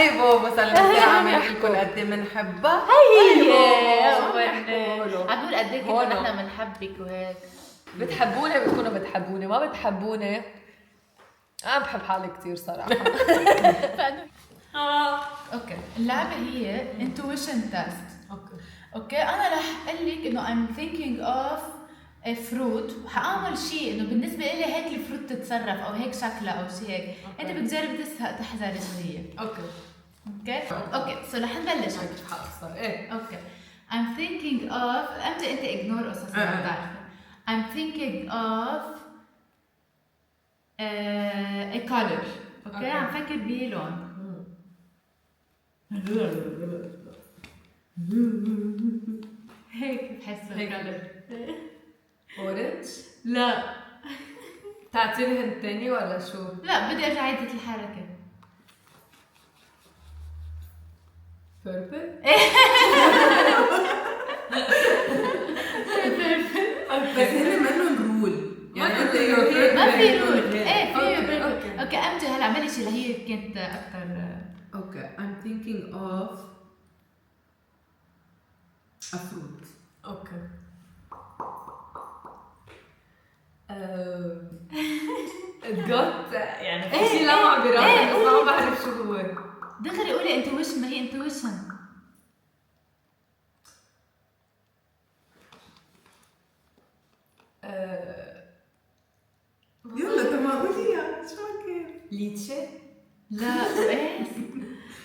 هيبو مثلا بدي اعمل لكم قد ايه بنحبها. عم نقول قد ايه كنا نحن بنحبك وهيك. بتحبوني بتكونوا بتحبوني، ما بتحبوني انا بحب حالي كثير صراحه. اوكي اللعبه هي intuition test. اوكي انا رح اقول لك انه I'm thinking of a fruit وحاعمل شيء انه بالنسبه لي هيك الفروت تتصرف او هيك شكلها او شيء هيك. انت بتجرب تحذري شو هي. اوكي سو رح نبلش. كيف حاصل ايه اوكي I'm thinking of انت ignore قصص ما بتعرفي. I'm thinking of a color. اوكي عم فكر بلون. هيك بحس الكلر. اورنج؟ لا تعطيني هنت تاني ولا شو؟ لا بدي ارجع عيدة الحركة. بيربل؟ بس هن منهم رول يعني انت ما في رول. ايه في اوكي امجد هلا اعملي شيء اللي هي كنت اكثر. اوكي I'm thinking of a fruit. اوكي got يعني في شيء لمع براسي بس ما بعرف شو هو. دغري قولي انتويشن. ما هي انتويشن. يلا طب ما قوليها شو كان؟ ليتشي؟ لا ايه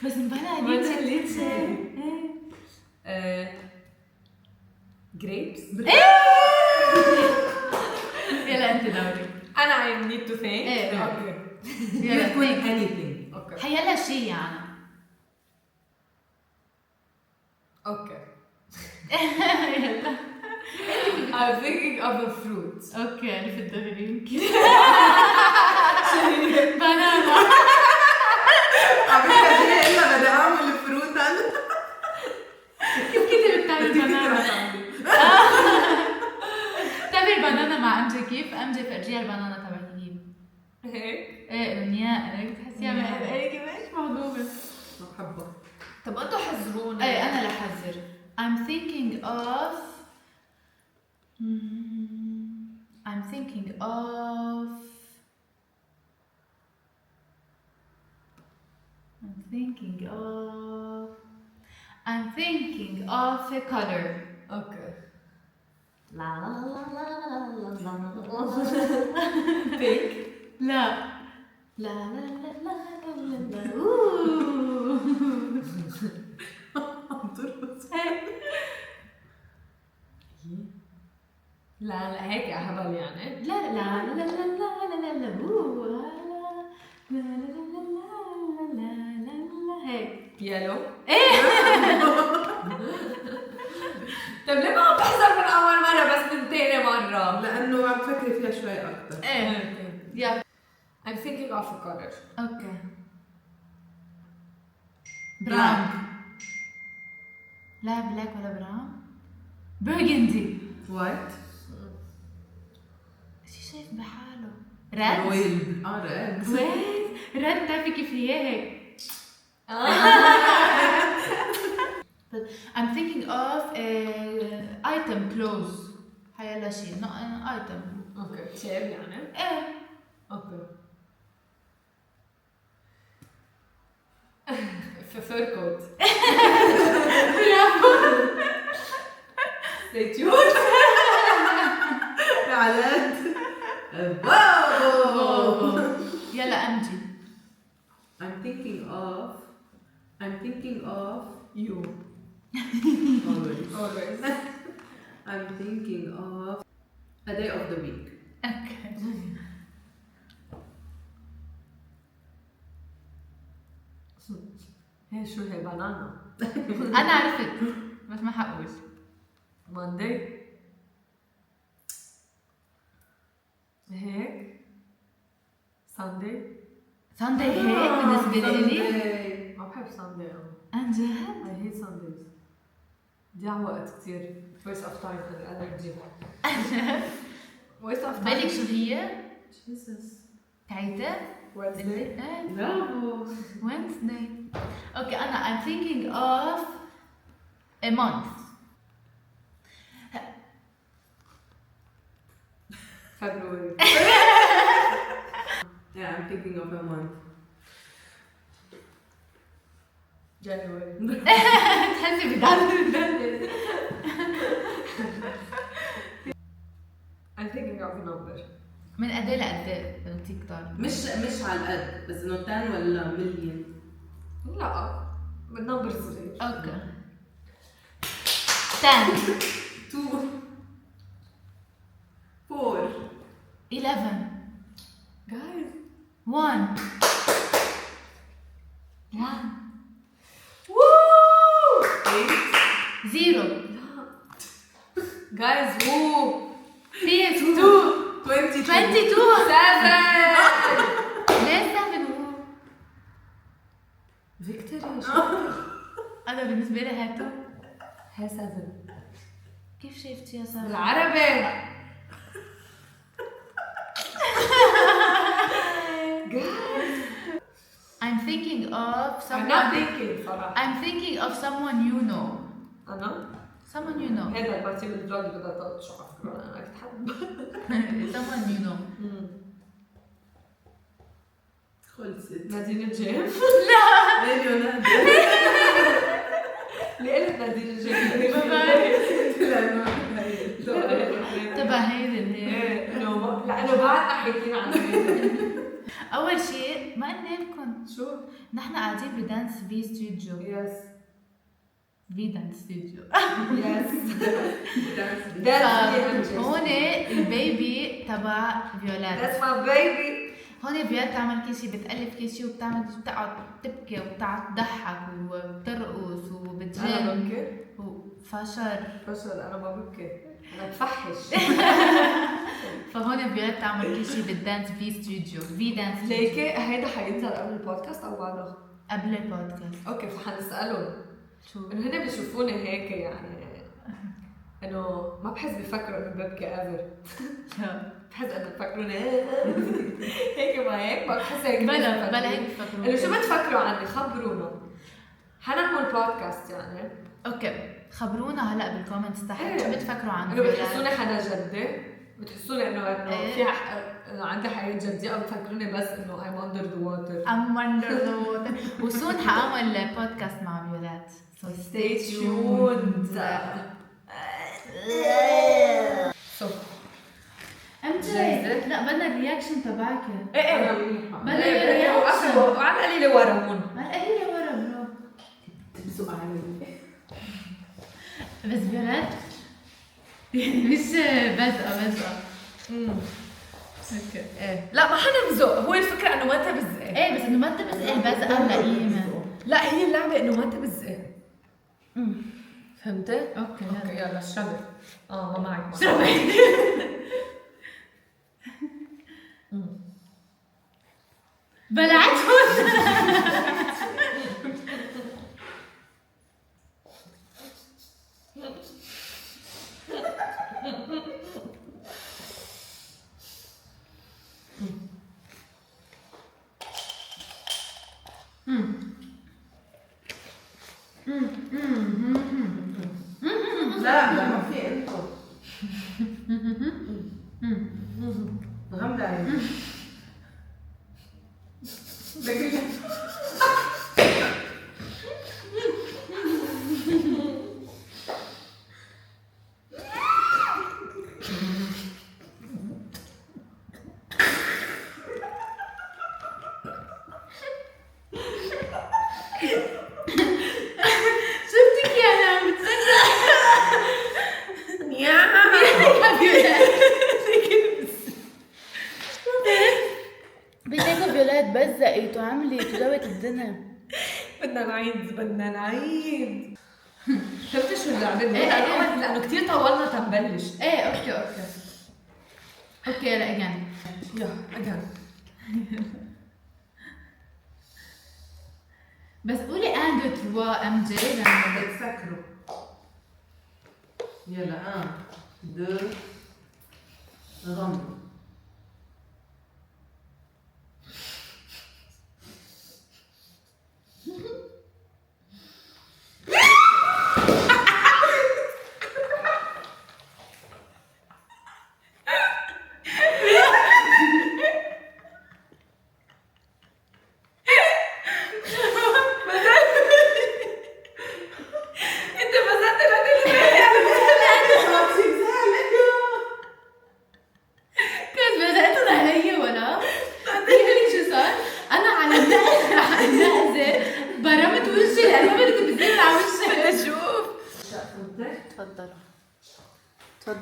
بس مبلا ليتشي. جريبس؟ يلا انت دوري. انا I need to think. ايه اوكي يلا يكون think. anything. اوكي حيلا شيء يعني. اوكي يلا I'm thinking of a fruit. اوكي اللي في الدغري يمكن بنانا. عملت هي الا بدي اعمل فروت انا. كيف كنت بتعمل بنانا؟ بتعمل بنانا مع امجد كيف؟ امجد فرجيها البنانا تبعتي كيف؟ هيك؟ ايه امنياء هيك بتحسيها هيك ايش موضوعها؟ ما بحبها. طب انتوا حذروني. ايه انا رح احذر. I'm thinking of I'm thinking of I'm thinking of a color. اوكي لا لا لا لا لا لا pink. لا لا لا لا لا لا عم ترقص. لا لا هيك يا هبل يعني. لا لا لا لا لا لا لا لا لا لا لا لا هيك يالو. طب ليه ما عم بحذر من اول مره بس من ثاني مره؟ لانه عم تفكري فيها شوي اكثر. ايه يلا I'm thinking of a color. اوكي براون. لا بلاك ولا براون. برغندي. وايت. شي شايف بحاله. رد. رويال. رد. وين رد بتعرفي كيف هي هيك. I'm thinking of item clothes. حيلا شيء item. اوكي شيب يعني. ايه اوكي فور كوت. Stay tuned. علاد. واو. يلا امجي. I'm thinking of You. Always. I'm thinking of a day of the week. اوكي هي شو هي بنانا؟ انا عرفت بس ما حقول. Monday. هيك. Sunday. ساندي هيك بالنسبه لي. ما بحب Sunday أنا. عن جد؟ I hate Sundays. ضيع وقت كتير. Waste of time and energy. Waste of time. بالك شو هي؟ Jesus. تعيتها؟ Wednesday. ايه برافو. وينزداي. اوكي انا I'm thinking of a month. February. Yeah, I'm thinking of a month. January. تحسي بدل I'm thinking of a number. من قد ايه لقد ايه كتار؟ مش على القد بس انه 10 ولا مليون. لا بالنمبر صغير. اوكي 10 2 4 11 Guys. 1 1 Woo! 8 0 Guys, woo! PS 2 22 22 Seven! ليه 7 Victory. انا بالنسبه لي هيك هي 7. كيف شايفتي يا ساره؟ بالعربي. Guys. I'm thinking of I'm not someone thinking صراحة. I'm thinking of someone you know. أنا Someone you know. هذا البارتي بالفلوج بدها تقعد شعر. أنا كنت حابة. Someone you know. خلصت. نادين الجيم. مليون هذا. ليه قلت نادين الجيم؟ ما بعرف. لا ما هي. تبع هيدي اللي هي. إيه إنه لأنه بعدنا حكينا عن هذا. أول شيء ما قلنا لكم شو؟ نحن قاعدين بدانس في ستوديو. يس. في دانس ستوديو. يس. هون البيبي تبع فيولات. That's my baby. هون فيولات بتعمل كل شيء، بتألف كل شيء وبتعمل بتقعد تبكي وبتقعد تضحك وبترقص أنا وبتجن ببكي. وفشر. فشل أنا ما ببكي. أنا بفحش. فهون فيولات بتعمل كل شيء بالدانس في ستوديو. في دانس ستوديو. ليكي هيدا حينزل قبل البودكاست أو بعده؟ قبل البودكاست. أوكي فحنسألهم. شو؟ إنه هن بيشوفوني هيك يعني إنه ما بحس بيفكروا إنه ببكي ever. بحس إنه بفكروني هيك ما هيك ما بحس هيك. بلا هيك بفكروا. إنه شو بتفكروا عني خبرونا. حنعمل بودكاست يعني. اوكي خبرونا هلا بالكومنتس تحت إيه. شو بتفكروا عن إنه فيولات. بتحسوني حدا جدي، بتحسوني إنه إيه. في إنه عندي حياة جدية، أو بتفكروني بس إنه I'm under the water. I'm under the water. وسون حاعمل بودكاست مع فيولات. So Stay tuned. So. امجد لا بدنا الرياكشن تبعك. إيه بدنا الرياكشن. وعم قليلة ورا هون. ما القليلة ورا برو. بسوق علي. بس فيولات مش بزقة. اوكي. إيه لا ما حنبزق، هو الفكرة إنه ما تبزقي. ايه بس انه ما تبزق البزقة لئيمة. لا هي اللعبة إنه ما تبزقي. فهمتي؟ اوكي اوكي يلا اشربي. ما معك. اشربي. بلعتهم. لا ما في انتو. غمض عيني. لكن شفتك يا انا عم بتسكر. بتلاقوا فيولات بزقت وعملت وسوت الدنيا. بدنا نعيد. شفتي شو اللعبة؟ إيه. لأنه كتير طولنا تنبلش. ايه اوكي يلا اجان. يا أجان. بس قولي 1 2 3 ام جي لما بتسكروا. يلا 1 2 غمض.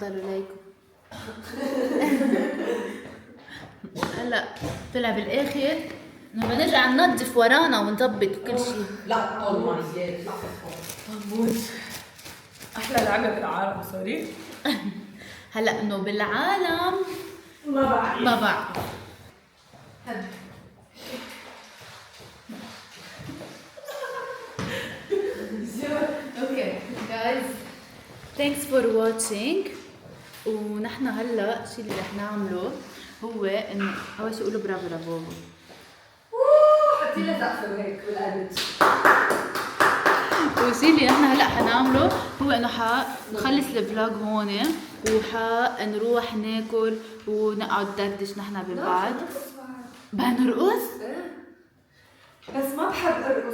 بطلوا لايكوا. هلا طلع بالاخر انه بنرجع ننظف ورانا ونظبط كل شيء. لا طول لا طول احلى لعبه بالعالم سوري. هلا انه بالعالم ما بعرف اوكي جايز ثانكس فور واتشينج. ونحن هلا الشيء اللي رح نعمله هو انه اول شيء قولوا برافو لبابا. حطي لها سقف هيك بالقلب. والشيء اللي نحن هلا حنعمله هو انه حنخلص الفلوج هون وحنروح ناكل ونقعد ندردش نحن ببعض. بنرقص؟ بس ما بحب ارقص.